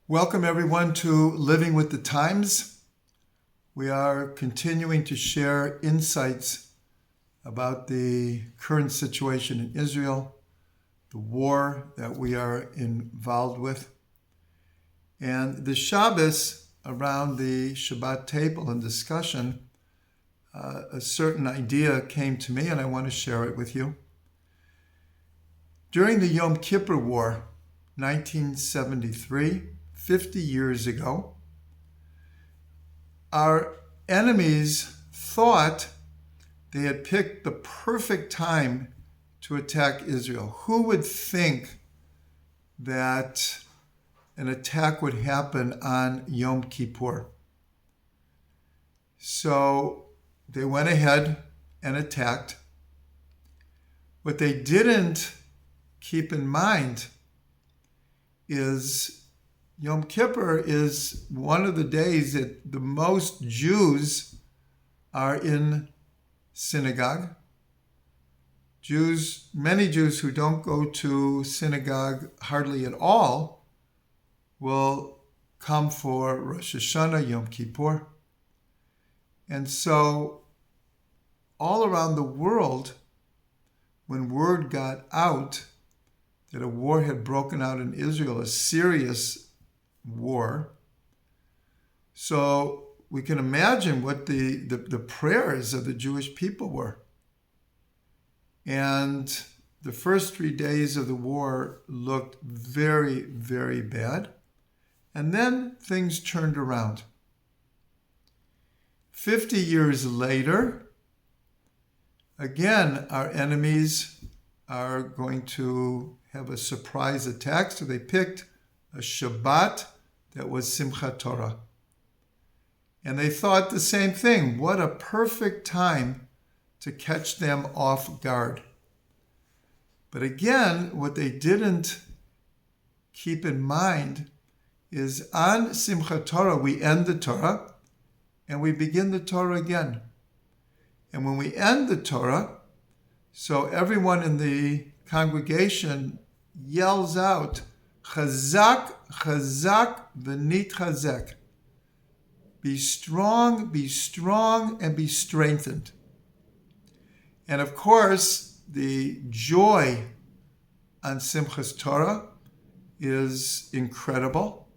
Welcome everyone to Living with the Times. We are continuing to share insights about the current situation in Israel, the war that we are involved with. And the Shabbos, around the Shabbat table and discussion, a certain idea came to me and I want to share it with you. During the Yom Kippur War, 1973, 50 years ago, our enemies thought they had picked the perfect time to attack Israel. Who would think that an attack would happen on Yom Kippur? So they went ahead and attacked. What they didn't keep in mind is Yom Kippur is one of the days that the most Jews are in synagogue. Many Jews who don't go to synagogue hardly at all will come for Rosh Hashanah, Yom Kippur. And so all around the world, when word got out that a war had broken out in Israel, a serious war. So we can imagine what the prayers of the Jewish people were. And the first 3 days of the war looked very, very bad. And then things turned around. 50 years later, again, our enemies are going to have a surprise attack. So they picked a Shabbat that was Simchat Torah. And they thought the same thing. What a perfect time to catch them off guard. But again, what they didn't keep in mind is on Simchat Torah, we end the Torah and we begin the Torah again. And when we end the Torah, so everyone in the congregation yells out, Chazak, chazak, v'nitchazek. Be strong, and be strengthened. And of course, the joy on Simchat Torah is incredible.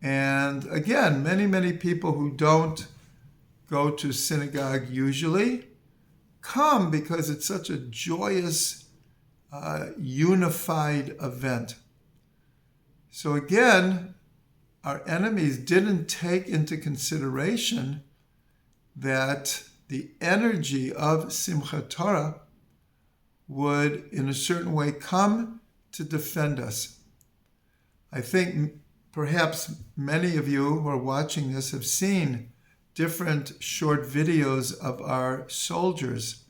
And again, many people who don't go to synagogue usually come because it's such a joyous, unified event. So again, our enemies didn't take into consideration that the energy of Simchat Torah would, in a certain way, come to defend us. I think perhaps many of you who are watching this have seen different short videos of our soldiers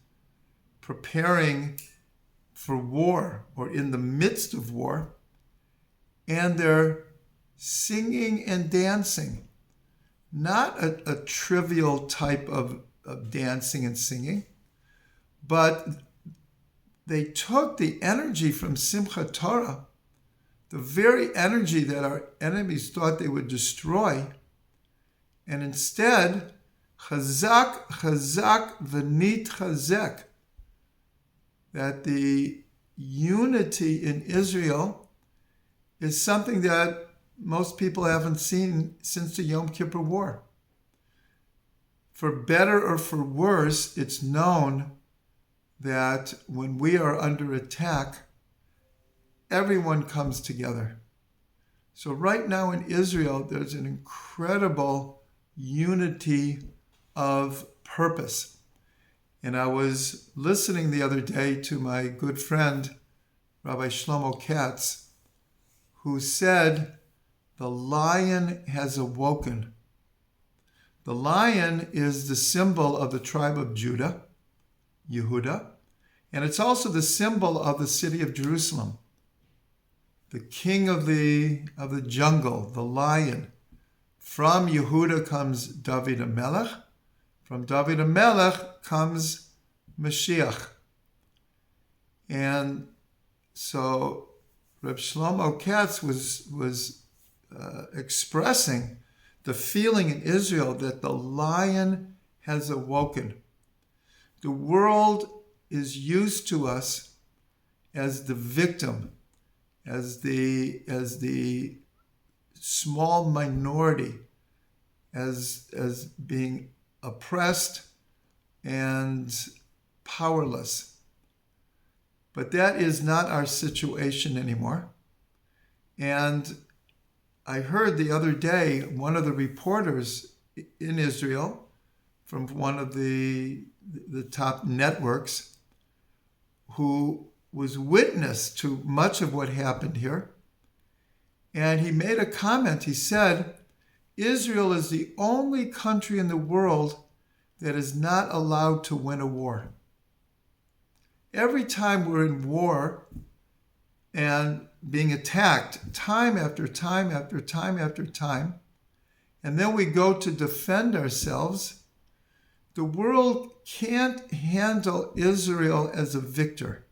preparing for war or in the midst of war. And they're singing and dancing, not a trivial type of dancing and singing, but they took the energy from Simchat Torah, the very energy that our enemies thought they would destroy, and instead, chazak, chazak, v'nitchazek, that the unity in Israel is something that most people haven't seen since the Yom Kippur War. For better or for worse, it's known that when we are under attack, everyone comes together. So right now in Israel, there's an incredible unity of purpose. And I was listening the other day to my good friend, Rabbi Shlomo Katz, who said, the lion has awoken. The lion is the symbol of the tribe of Judah, Yehuda, and it's also the symbol of the city of Jerusalem. The king of the jungle, the lion. From Yehuda comes David HaMelech. From David HaMelech comes Mashiach. And so Reb Shlomo Katz was expressing the feeling in Israel that the lion has awoken. The world is used to us as the victim, as the small minority, as being oppressed and powerless. But that is not our situation anymore. And I heard the other day one of the reporters in Israel from one of the top networks who was witness to much of what happened here. And he made a comment. He said, Israel is the only country in the world that is not allowed to win a war. Every time we're in war and being attacked time after time after time after time, and then we go to defend ourselves, the world can't handle Israel as a victor,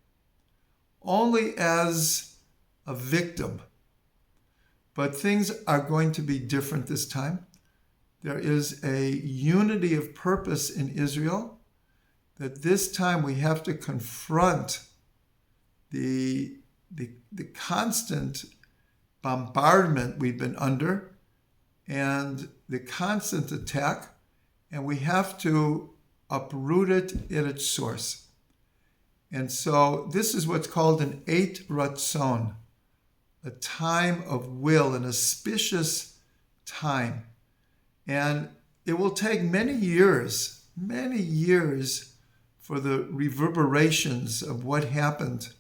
only as a victim. But things are going to be different this time. There is a unity of purpose in Israel that this time we have to confront the constant bombardment we've been under and the constant attack, and we have to uproot it at its source. And so this is what's called an Eit Ratzon, a time of will, an auspicious time. And it will take many years for the reverberations of what happened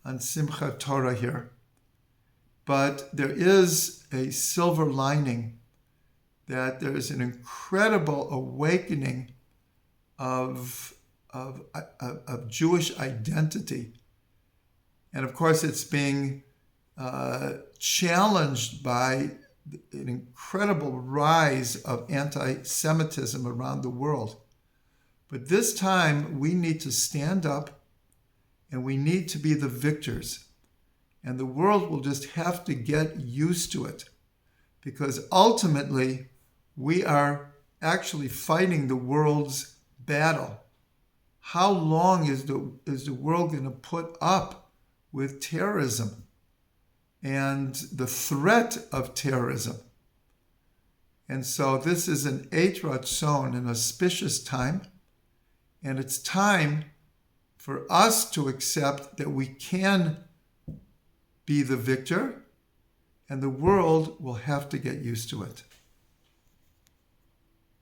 on Simchat Torah here. But there is a silver lining, that there is an incredible awakening of Jewish identity. And of course, it's being challenged by an incredible rise of anti-Semitism around the world. But this time, we need to stand up and we need to be the victors. And the world will just have to get used to it, because ultimately, we are actually fighting the world's battle. How long is the world going to put up with terrorism and the threat of terrorism? And so this is an Eit Ratzon, an auspicious time, and it's time for us to accept that we can be the victor, and the world will have to get used to it.